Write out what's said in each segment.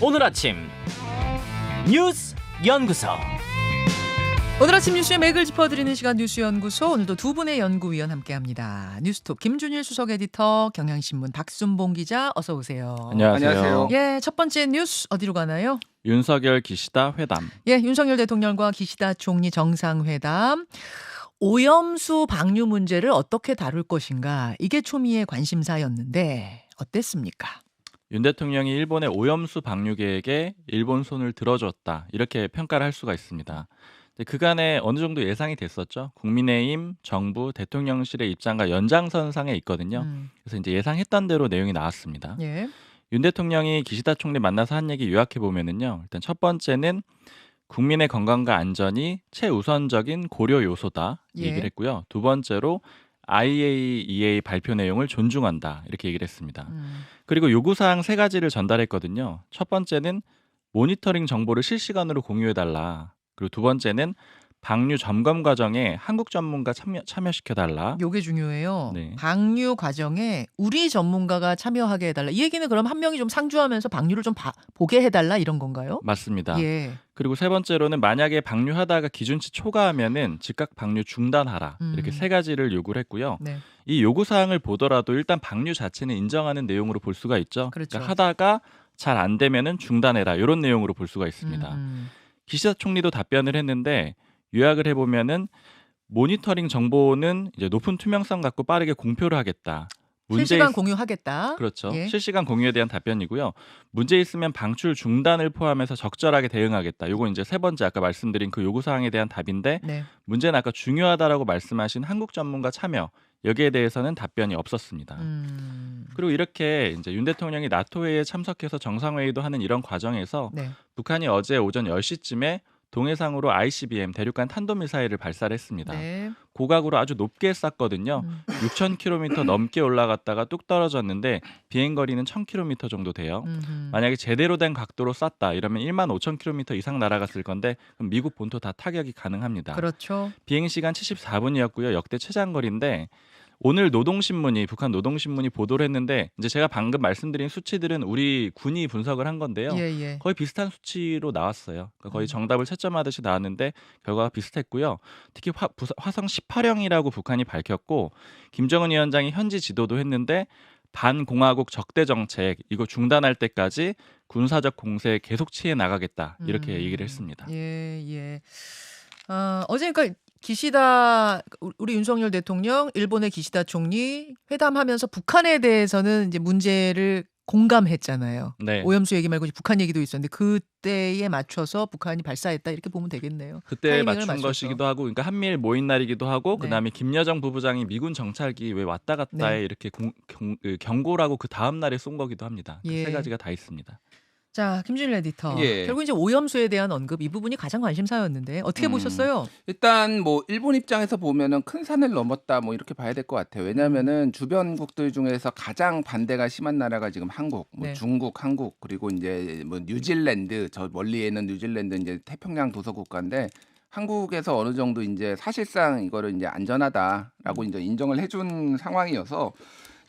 오늘 아침 뉴스 연구소. 오늘 아침 뉴스의 맥을 짚어드리는 시간 뉴스연구소. 오늘도 두 분의 연구위원 함께합니다. 뉴스톱 김준일 수석 에디터, 경향신문 박순봉 기자, 어서 오세요. 안녕하세요. 예, 첫 번째 뉴스 어디로 가나요? 윤석열 기시다 회담. 예, 윤석열 대통령과 기시다 총리 정상회담. 오염수 방류 문제를 어떻게 다룰 것인가, 이게 초미의 관심사였는데 어땠습니까? 윤 대통령이 일본의 오염수 방류 계획에 일본 손을 들어줬다, 이렇게 평가를 할 수가 있습니다. 그간에 어느 정도 예상이 됐었죠. 국민의힘, 정부, 대통령실의 입장과 연장선상에 있거든요. 그래서 이제 예상했던 대로 내용이 나왔습니다. 예. 윤 대통령이 기시다 총리 만나서 한 얘기 요약해 보면은요. 일단 첫 번째는 국민의 건강과 안전이 최우선적인 고려 요소다, 이 예. 얘기를 했고요. 두 번째로 IAEA 발표 내용을 존중한다, 이렇게 얘기를 했습니다. 그리고 요구사항 3가지를 전달했거든요. 첫 번째는 모니터링 정보를 실시간으로 공유해달라. 그리고 두 번째는 방류 점검 과정에 한국 전문가 참여시켜달라. 요게 중요해요. 네. 방류 과정에 우리 전문가가 참여하게 해달라. 이 얘기는 그럼 한 명이 좀 상주하면서 방류를 좀 보게 해달라, 이런 건가요? 맞습니다. 예. 그리고 세 번째로는 만약에 방류하다가 기준치 초과하면은 즉각 방류 중단하라. 이렇게 3가지를 요구를 했고요. 네. 이 요구사항을 보더라도 일단 방류 자체는 인정하는 내용으로 볼 수가 있죠. 그렇죠. 그러니까 하다가 잘 안 되면은 중단해라, 이런 내용으로 볼 수가 있습니다. 기시다 총리도 답변을 했는데 요약을 해보면은 모니터링 정보는 이제 높은 투명성 갖고 빠르게 공표를 하겠다. 실시간 공유하겠다. 그렇죠. 예. 실시간 공유에 대한 답변이고요. 문제 있으면 방출 중단을 포함해서 적절하게 대응하겠다. 요거 이제 세 번째 아까 말씀드린 그 요구 사항에 대한 답인데, 네. 문제는 아까 중요하다라고 말씀하신 한국 전문가 참여, 여기에 대해서는 답변이 없었습니다. 그리고 이렇게 이제 윤 대통령이 나토 회의에 참석해서 정상회의도 하는 이런 과정에서 네. 북한이 어제 오전 10시쯤에 동해상으로 ICBM 대륙간 탄도미사일을 발사를 했습니다. 네. 고각으로 아주 높게 쐈거든요. 6,000km 넘게 올라갔다가 뚝 떨어졌는데 비행거리는 1,000km 정도 돼요. 만약에 제대로 된 각도로 쐈다 이러면 15,000km 이상 날아갔을 건데, 그럼 미국 본토 다 타격이 가능합니다. 그렇죠. 비행시간 74분이었고요. 역대 최장거리인데, 오늘 노동신문이, 북한 노동신문이 보도를 했는데, 이제 제가 방금 말씀드린 수치들은 우리 군이 분석을 한 건데요. 예, 예. 거의 비슷한 수치로 나왔어요. 그러니까 거의 정답을 채점하듯이 나왔는데 결과가 비슷했고요. 특히 화성 18형이라고 북한이 밝혔고, 김정은 위원장이 현지 지도도 했는데 반공화국 적대 정책 이거 중단할 때까지 군사적 공세 계속 취해 나가겠다, 이렇게 얘기를 했습니다. 예, 예. 어제 그러니까 기시다, 우리 윤석열 대통령, 일본의 기시다 총리 회담하면서 북한에 대해서는 이제 문제를 공감했잖아요. 네. 오염수 얘기 말고 북한 얘기도 있었는데 그때에 맞춰서 북한이 발사했다, 이렇게 보면 되겠네요. 그때 타이밍을 맞춘 맞춰서. 것이기도 하고, 그러니까 한미일 모임 날이기도 하고, 네. 그다음에 김여정 부부장이 미군 정찰기 왜 왔다 갔다 해, 네. 이렇게 경고를 하고 그 다음 날에 쏜 거기도 합니다. 그 예. 3가지가 다 있습니다. 자, 김준일 에디터. 예. 결국 이제 오염수에 대한 언급, 이 부분이 가장 관심사였는데 어떻게 보셨어요? 일단 뭐 일본 입장에서 보면은 큰 산을 넘었다, 뭐 이렇게 봐야 될 것 같아요. 왜냐하면은 주변국들 중에서 가장 반대가 심한 나라가 지금 한국, 뭐 네. 중국, 한국, 그리고 이제 뭐 뉴질랜드, 저 멀리에는 뉴질랜드 이제 태평양 도서 국가인데, 한국에서 어느 정도 이제 사실상 이거를 이제 안전하다라고 이제 인정을 해준 상황이어서,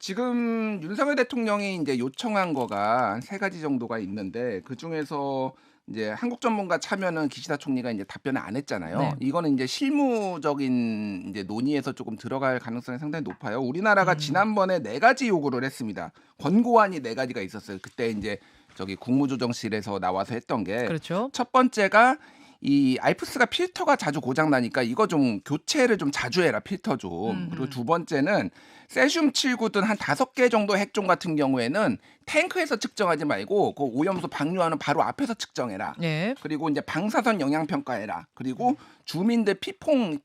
지금 윤석열 대통령이 이제 요청한 거가 한 3가지 정도가 있는데, 그 중에서 이제 한국 전문가 참여는 기시다 총리가 이제 답변을 안 했잖아요. 네. 이거는 이제 실무적인 이제 논의에서 조금 들어갈 가능성이 상당히 높아요. 우리나라가 지난번에 4가지 요구를 했습니다. 권고안이 4가지가 있었어요. 그때 이제 저기 국무조정실에서 나와서 했던 게, 그렇죠. 첫 번째가 이 알프스가 필터가 자주 고장 나니까 이거 좀 교체를 좀 자주 해라, 필터 좀. 그리고 두 번째는 세슘 79등 한 5개 정도 핵종 같은 경우에는 탱크에서 측정하지 말고 그 오염수 방류하는 바로 앞에서 측정해라. 예. 그리고 이제 방사선 영향 평가해라. 그리고 주민들 피폭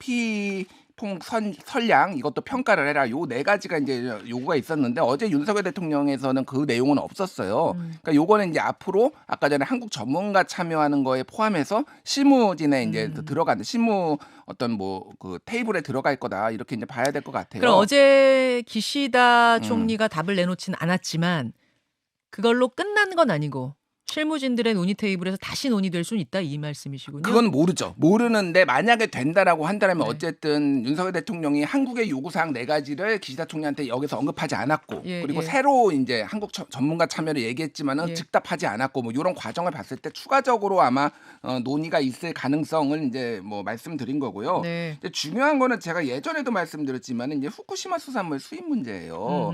설량 이것도 평가를 해라. 요 4가지가 이제 요구가 있었는데, 어제 윤석열 대통령에서는 그 내용은 없었어요. 그러니까 요거는 이제 앞으로 아까 전에 한국 전문가 참여하는 거에 포함해서 실무진에 이제 들어가는 실무 어떤 뭐 그 테이블에 들어갈 거다, 이렇게 이제 봐야 될 것 같아요. 그럼 어제 기시다 총리가 답을 내놓지는 않았지만 그걸로 끝난 건 아니고 실무진들의 논의 테이블에서 다시 논의될 수는 있다 이 말씀이시군요. 그건 모르죠. 모르는데 만약에 된다라고 한다면 네. 어쨌든 윤석열 대통령이 한국의 요구사항 4가지를 기시다 총리한테 여기서 언급하지 않았고 예, 그리고 예. 새로 이제 한국 전문가 참여를 얘기했지만은 예. 즉답하지 않았고 뭐 이런 과정을 봤을 때 추가적으로 아마 논의가 있을 가능성을 이제 뭐 말씀드린 거고요. 네. 이제 중요한 거는 제가 예전에도 말씀드렸지만 이제 후쿠시마 수산물 수입 문제예요.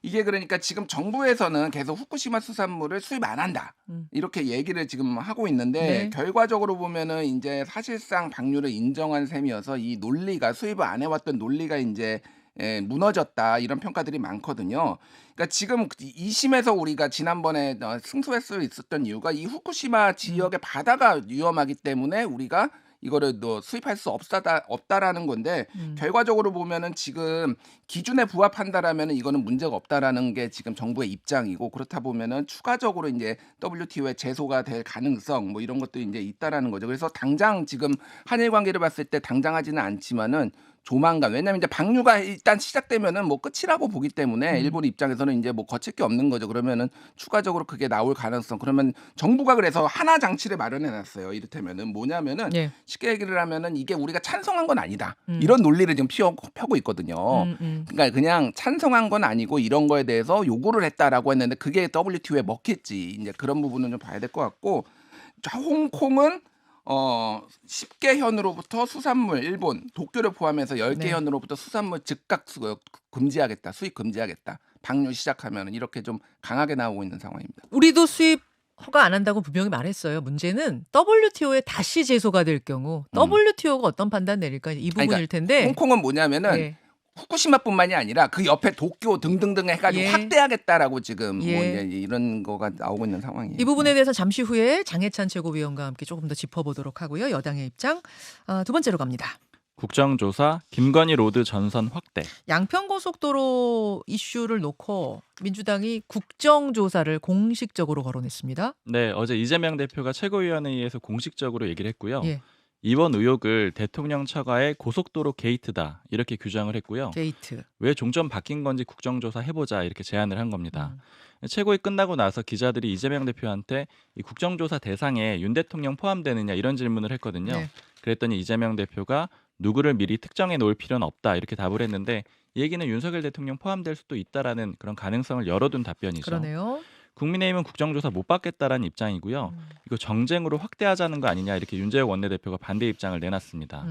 이게 그러니까 지금 정부에서는 계속 후쿠시마 수산물을 수입 안 한다. 이렇게 얘기를 지금 하고 있는데 네. 결과적으로 보면은 이제 사실상 방류를 인정한 셈이어서 이 논리가 수입을 안 해왔던 논리가 이제 무너졌다 이런 평가들이 많거든요. 그러니까 지금 2심에서 우리가 지난번에 승소할 수 있었던 이유가 이 후쿠시마 지역의 바다가 위험하기 때문에 우리가 이거를 수입할 수 없다라는 건데 결과적으로 보면은 지금 기준에 부합한다라면은 이거는 문제가 없다라는 게 지금 정부의 입장이고 그렇다 보면은 추가적으로 이제 WTO에 제소가 될 가능성 뭐 이런 것도 이제 있다라는 거죠. 그래서 당장 지금 한일 관계를 봤을 때 당장하지는 않지만은 조만간 왜냐하면 이제 방류가 일단 시작되면은 뭐 끝이라고 보기 때문에 일본 입장에서는 이제 뭐 거칠 게 없는 거죠. 그러면은 추가적으로 그게 나올 가능성. 그러면 정부가 그래서 하나 장치를 마련해놨어요. 이를테면은 뭐냐면은 예. 쉽게 얘기를 하면은 이게 우리가 찬성한 건 아니다. 이런 논리를 지금 펴고 있거든요. 그러니까 그냥 찬성한 건 아니고 이런 거에 대해서 요구를 했다라고 했는데 그게 WTO에 먹힐지 이제 그런 부분은 좀 봐야 될 것 같고 자, 홍콩은 10개 현으로부터 수산물 일본 도쿄를 포함해서 10개 네. 현으로부터 수산물 즉각 금지하겠다. 수입 금지하겠다. 방류 시작하면 이렇게 좀 강하게 나오고 있는 상황입니다. 우리도 수입 허가 안 한다고 분명히 말했어요. 문제는 WTO에 다시 제소가 될 경우 WTO가 어떤 판단 내릴까 이 부분일 그러니까 텐데. 홍콩은 뭐냐면은 예. 후쿠시마뿐만이 아니라 그 옆에 도쿄 등등등 해가지고 예. 확대하겠다라고 지금 뭐 예. 이제 이런 거가 나오고 있는 상황이에요. 이 부분에 대해서 잠시 후에 장해찬 최고위원과 함께 조금 더 짚어보도록 하고요. 여당의 입장 두 번째로 갑니다. 국정조사 김건희 로드 전선 확대. 양평고속도로 이슈를 놓고 민주당이 국정조사를 공식적으로 거론했습니다. 네, 어제 이재명 대표가 최고위원회의에서 공식적으로 얘기를 했고요. 예. 이번 의혹을 대통령 처가의 고속도로 게이트다 이렇게 규정을 했고요. 게이트. 왜 종점 바뀐 건지 국정조사 해보자 이렇게 제안을 한 겁니다. 최고위 끝나고 나서 기자들이 이재명 대표한테 이 국정조사 대상에 윤 대통령 포함되느냐 이런 질문을 했거든요. 네. 그랬더니 이재명 대표가 누구를 미리 특정해 놓을 필요는 없다 이렇게 답을 했는데 이 얘기는 윤석열 대통령 포함될 수도 있다라는 그런 가능성을 열어둔 답변이죠. 그러네요. 국민의힘은 국정조사 못 받겠다라는 입장이고요. 이거 정쟁으로 확대하자는 거 아니냐 이렇게 윤재욱 원내대표가 반대 입장을 내놨습니다.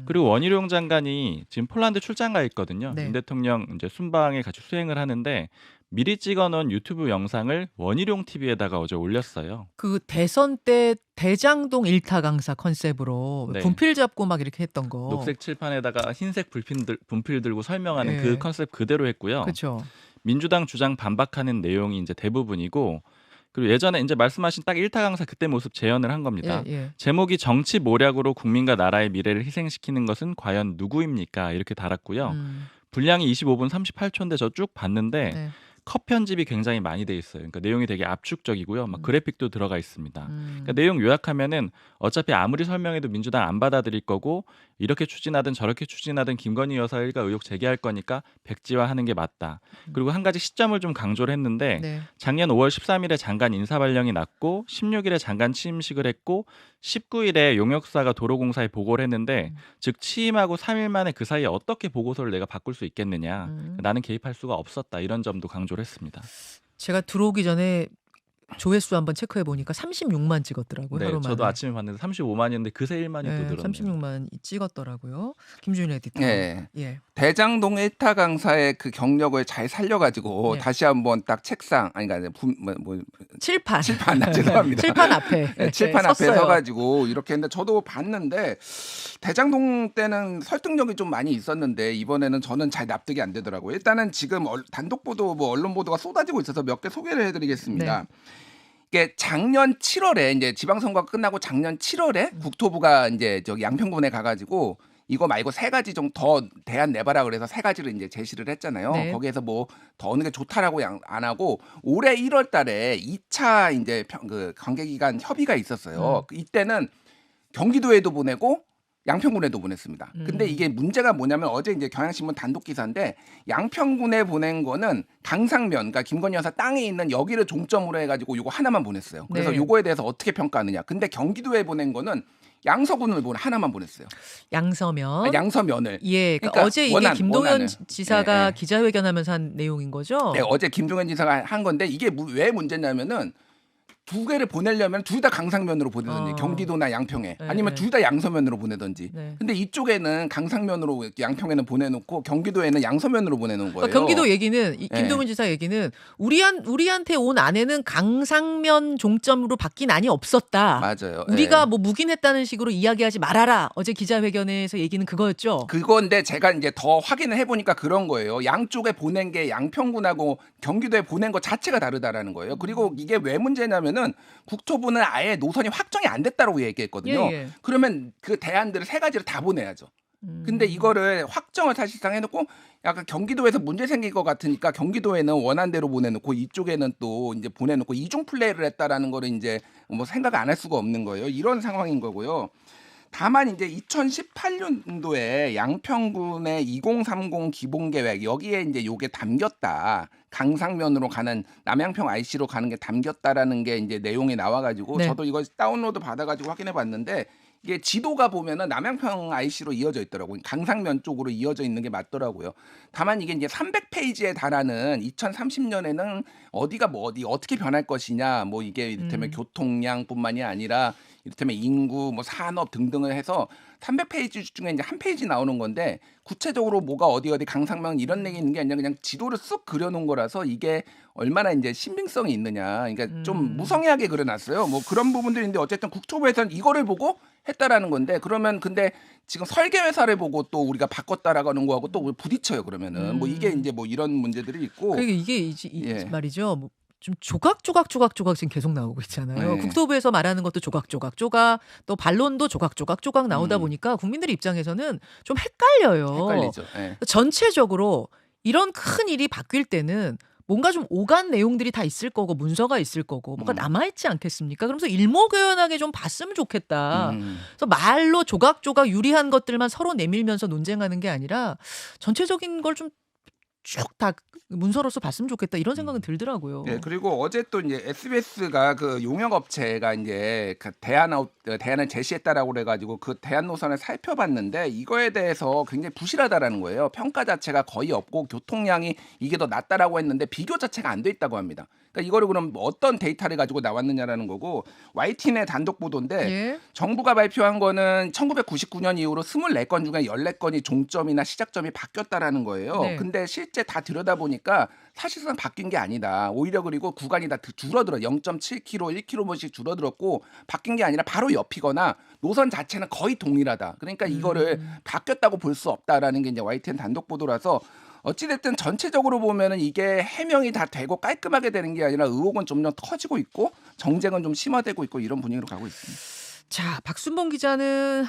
그리고 원희룡 장관이 지금 폴란드 출장 가 있거든요. 네. 윤 대통령 이제 순방에 같이 수행을 하는데 미리 찍어놓은 유튜브 영상을 원희룡 TV에다가 어제 올렸어요. 그 대선 때 대장동 일타 강사 컨셉으로 네. 분필 잡고 막 이렇게 했던 거. 녹색 칠판에다가 흰색 분필 들고 설명하는 네. 그 컨셉 그대로 했고요. 그렇죠. 민주당 주장 반박하는 내용이 이제 대부분이고 그리고 예전에 이제 말씀하신 딱 일타 강사 그때 모습 재현을 한 겁니다. 예. 제목이 정치 모략으로 국민과 나라의 미래를 희생시키는 것은 과연 누구입니까? 이렇게 달았고요. 분량이 25분 38초인데 저 쭉 봤는데 네. 컷 편집이 굉장히 많이 돼 있어요. 그러니까 내용이 되게 압축적이고요. 막 그래픽도 들어가 있습니다. 그러니까 내용 요약하면은 어차피 아무리 설명해도 민주당 안 받아들일 거고 이렇게 추진하든 저렇게 추진하든 김건희 여사 일가 의혹 제기할 거니까 백지화하는 게 맞다. 그리고 한 가지 시점을 좀 강조를 했는데 네. 작년 5월 13일에 장관 인사 발령이 났고 16일에 장관 취임식을 했고 19일에 용역사가 도로공사에 보고를 했는데 즉 취임하고 3일 만에 그 사이에 어떻게 보고서를 내가 바꿀 수 있겠느냐. 나는 개입할 수가 없었다. 이런 점도 강조를 했습니다. 제가 들어오기 전에 조회수 한번 체크해 보니까 36만 찍었더라고요. 네, 하루 만에. 저도 아침에 봤는데 35만이었는데 그새 1만이 또 늘었네요. 36만 찍었더라고요. 김준일 에디터. 예. 예. 대장동 일타 강사의 그 경력을 잘 살려가지고 네. 다시 한번 딱 책상 아니 그러니까 칠판. 죄송합니다. 칠판 앞에. 네, 칠판 앞에 섰어요. 서가지고 이렇게 했는데 저도 봤는데 대장동 때는 설득력이 좀 많이 있었는데 이번에는 저는 잘 납득이 안 되더라고요. 일단은 지금 단독 보도 뭐 언론 보도가 쏟아지고 있어서 몇 개 소개를 해드리겠습니다. 네. 이게 작년 7월에 이제 지방선거가 끝나고 작년 7월에 국토부가 이제 저기 양평군에 가가지고 이거 말고 3가지 좀 더 대안 내봐라 그래서 3가지를 이제 제시를 했잖아요. 네. 거기에서 뭐 더 어느 게 좋다라고 안 하고 올해 1월달에 2차 이제 그 관계기관 협의가 있었어요. 이때는 경기도에도 보내고 양평군에도 보냈습니다. 근데 이게 문제가 뭐냐면 어제 이제 경향신문 단독 기사인데 양평군에 보낸 거는 강상면, 그러니까 김건희 여사 땅에 있는 여기를 종점으로 해가지고 요거 하나만 보냈어요. 그래서 네. 요거에 대해서 어떻게 평가하느냐. 근데 경기도에 보낸 거는 양서군을 하나만 보냈어요. 양서면. 양서면을. 예, 그러니까 그러니까 어제 이게 원하는. 김동연 지사가 예, 예. 기자회견하면서 한 내용인 거죠? 네, 어제 김종현 지사가 한 건데 이게 왜 문제냐면은 두 개를 보내려면 둘 다 강상면으로 보내든지 경기도나 양평에 네, 아니면 네. 둘 다 양서면으로 보내든지. 네. 근데 이쪽에는 강상면으로 양평에는 보내놓고 경기도에는 양서면으로 보내놓은 거예요. 그러니까 경기도 얘기는 네. 김동연 지사 얘기는 우리한테 온 안에는 강상면 종점으로 바뀐 안이 없었다. 맞아요. 우리가 예. 뭐 묵인했다는 식으로 이야기하지 말아라. 어제 기자회견에서 얘기는 그거였죠. 그건데 제가 이제 더 확인을 해보니까 그런 거예요. 양쪽에 보낸 게 양평군하고 경기도에 보낸 것 자체가 다르다라는 거예요. 그리고 이게 왜 문제냐면은 국토부는 아예 노선이 확정이 안 됐다고 얘기했거든요. 예, 예. 그러면 그 대안들을 세 가지를 다 보내야죠. 근데 이거를 확정을 사실상 해놓고 약간 경기도에서 문제 생길 것 같으니까 경기도에는 원한대로 보내놓고 이쪽에는 또 이제 보내놓고 이중 플레이를 했다라는 거를 이제 뭐 생각 안 할 수가 없는 거예요. 이런 상황인 거고요. 다만 이제 2018년도에 양평군의 2030 기본계획 여기에 이제 요게 담겼다. 강상면으로 가는 남양평 IC로 가는 게 담겼다라는 게 이제 내용이 나와가지고 네. 저도 이거 다운로드 받아가지고 확인해봤는데 이게 지도가 보면은 남양평 IC로 이어져 있더라고요. 강상면 쪽으로 이어져 있는 게 맞더라고요. 다만 이게 이제 300페이지에 달하는 2030년에는 어디가 뭐 어떻게 변할 것이냐, 뭐 이게 이를테면 교통량뿐만이 아니라 이를테면 인구, 뭐 산업 등등을 해서 300페이지 중에 이제 한 페이지 나오는 건데 구체적으로 뭐가 어디 강상면 이런 얘기 있는 게 아니라 그냥 지도를 쓱 그려놓은 거라서 이게 얼마나 이제 신빙성이 있느냐. 그러니까 좀 무성의하게 그려놨어요. 뭐 그런 부분들인데 어쨌든 국토부에서는 이거를 보고 했다라는 건데 그러면 근데 지금 설계 회사를 보고 또 우리가 바꿨다라는 거하고 또 부딪혀요. 그러면은 뭐 이게 이제 뭐 이런 문제들이 있고. 그러니까 이게 예. 말이죠. 뭐 좀 조각 지금 계속 나오고 있잖아요. 네. 국토부에서 말하는 것도 조각, 또 반론도 조각 나오다 보니까 국민들 입장에서는 좀 헷갈려요. 헷갈리죠. 예. 전체적으로 이런 큰 일이 바뀔 때는 뭔가 좀 오간 내용들이 다 있을 거고 문서가 있을 거고 뭔가 남아있지 않겠습니까? 그러면서 일목요연하게 좀 봤으면 좋겠다. 그래서 말로 조각 유리한 것들만 서로 내밀면서 논쟁하는 게 아니라 전체적인 걸 좀 쭉 다 문서로서 봤으면 좋겠다 이런 생각은 들더라고요. 예, 그리고 어제 또 이제 SBS가 그 용역업체가 이제 그 대안을 제시했다라고 그래가지고 그 대안 노선을 살펴봤는데 이거에 대해서 굉장히 부실하다라는 거예요. 평가 자체가 거의 없고 교통량이 이게 더 낫다라고 했는데 비교 자체가 안 돼 있다고 합니다. 그러니까 이거를 그럼 어떤 데이터를 가지고 나왔느냐라는 거고 YTN의 단독 보도인데 예. 정부가 발표한 거는 1999년 이후로 24건 중에 14건이 종점이나 시작점이 바뀌었다라는 거예요. 네. 근데 실제 다 들여다보니까 사실상 바뀐 게 아니다. 오히려 그리고 구간이 다 줄어들어 0.7km, 1km씩 줄어들었고 바뀐 게 아니라 바로 옆이거나 노선 자체는 거의 동일하다. 그러니까 이거를 바뀌었다고 볼 수 없다라는 게 이제 YTN 단독 보도라서 어찌됐든 전체적으로 보면은 이게 해명이 다 되고 깔끔하게 되는 게 아니라 의혹은 점점 터지고 있고 정쟁은 좀 심화되고 있고 이런 분위기로 가고 있습니다. 자, 박순봉 기자는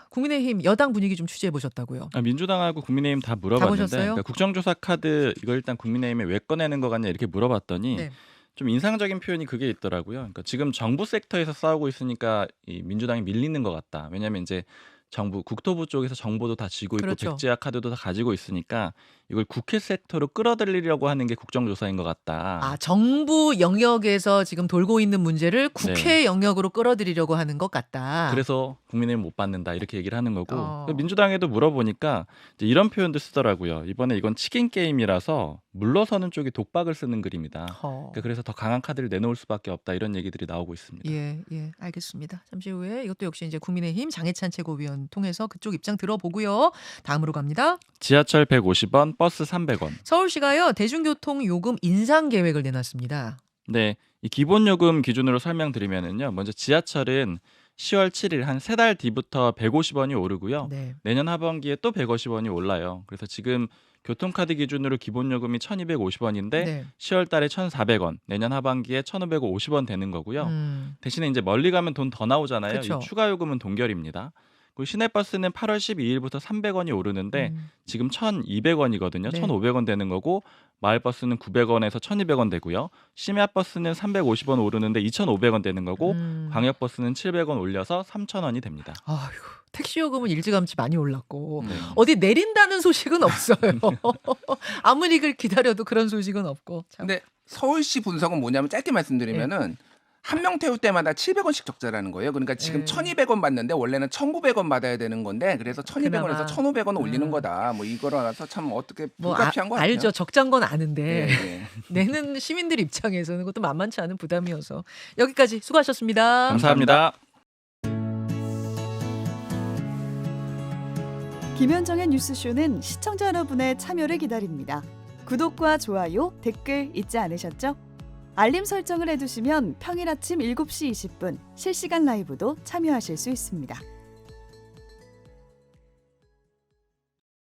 국민의힘 여당 분위기 좀 취재해 보셨다고요? 민주당하고 국민의힘 다 다 물어봤는데 보셨어요? 그러니까 국정조사 카드 이걸 일단 국민의힘에 왜 꺼내는 거 같냐 이렇게 물어봤더니 네. 좀 인상적인 표현이 그게 있더라고요. 그러니까 지금 정부 섹터에서 싸우고 있으니까 이 민주당이 밀리는 것 같다. 왜냐하면 이제 정부 국토부 쪽에서 정보도 다 쥐고 있고 그렇죠. 백지화 카드도 다 가지고 있으니까 이걸 국회 섹터로 끌어들이려고 하는 게 국정조사인 것 같다. 아, 정부 영역에서 지금 돌고 있는 문제를 국회 영역으로 끌어들이려고 하는 것 같다. 그래서 국민의힘 못 받는다 이렇게 얘기를 하는 거고 어. 민주당에도 물어보니까 이제 이런 표현도 쓰더라고요. 이번에 이건 치킨 게임이라서 물러서는 쪽이 독박을 쓰는 그림이다. 그러니까 그래서 더 강한 카드를 내놓을 수밖에 없다 이런 얘기들이 나오고 있습니다. 예, 알겠습니다. 잠시 후에 이것도 역시 이제 국민의힘 장해찬 최고위원 통해서 그쪽 입장 들어보고요. 다음으로 갑니다. 지하철 150원, 버스 300원. 서울시가요 대중교통 요금 인상 계획을 내놨습니다. 네, 이 기본 요금 기준으로 설명드리면은요. 먼저 지하철은 10월 7일 한 3달 뒤부터 150원이 오르고요. 네. 내년 하반기에 또 150원이 올라요. 그래서 지금 교통카드 기준으로 기본 요금이 1,250원인데 네. 10월 달에 1,400원, 내년 하반기에 1,550원 되는 거고요. 대신에 이제 멀리 가면 돈 더 나오잖아요. 그쵸. 이 추가 요금은 동결입니다. 그리고 시내버스는 8월 12일부터 300원이 오르는데 지금 1,200원이거든요. 네. 1,500원 되는 거고 마을버스는 900원에서 1,200원 되고요. 심야버스는 350원 오르는데 2,500원 되는 거고 광역버스는 700원 올려서 3,000원이 됩니다. 아이고, 택시 요금은 일찌감치 많이 올랐고 네. 어디 내린다는 소식은 없어요. 아무리 그 기다려도 그런 소식은 없고. 참. 근데 서울시 분석은 뭐냐면 짧게 말씀드리면은 한 명 태울 때마다 700원씩 적자라는 거예요. 그러니까 지금 1,200원 받는데 원래는 1,900원 받아야 되는 건데 그래서 1,200원에서 그나마. 1,500원 올리는 거다. 뭐 이거라서 참 어떻게 뭐 불가피한 것 같아요. 알죠. 적자인 건 아는데 예, 예. 내는 시민들 입장에서는 그것도 만만치 않은 부담이어서 여기까지 수고하셨습니다. 감사합니다. 김현정의 뉴스쇼는 시청자 여러분의 참여를 기다립니다. 구독과 좋아요, 댓글 잊지 않으셨죠? 알림 설정을 해두시면 평일 아침 7시 20분 실시간 라이브도 참여하실 수 있습니다.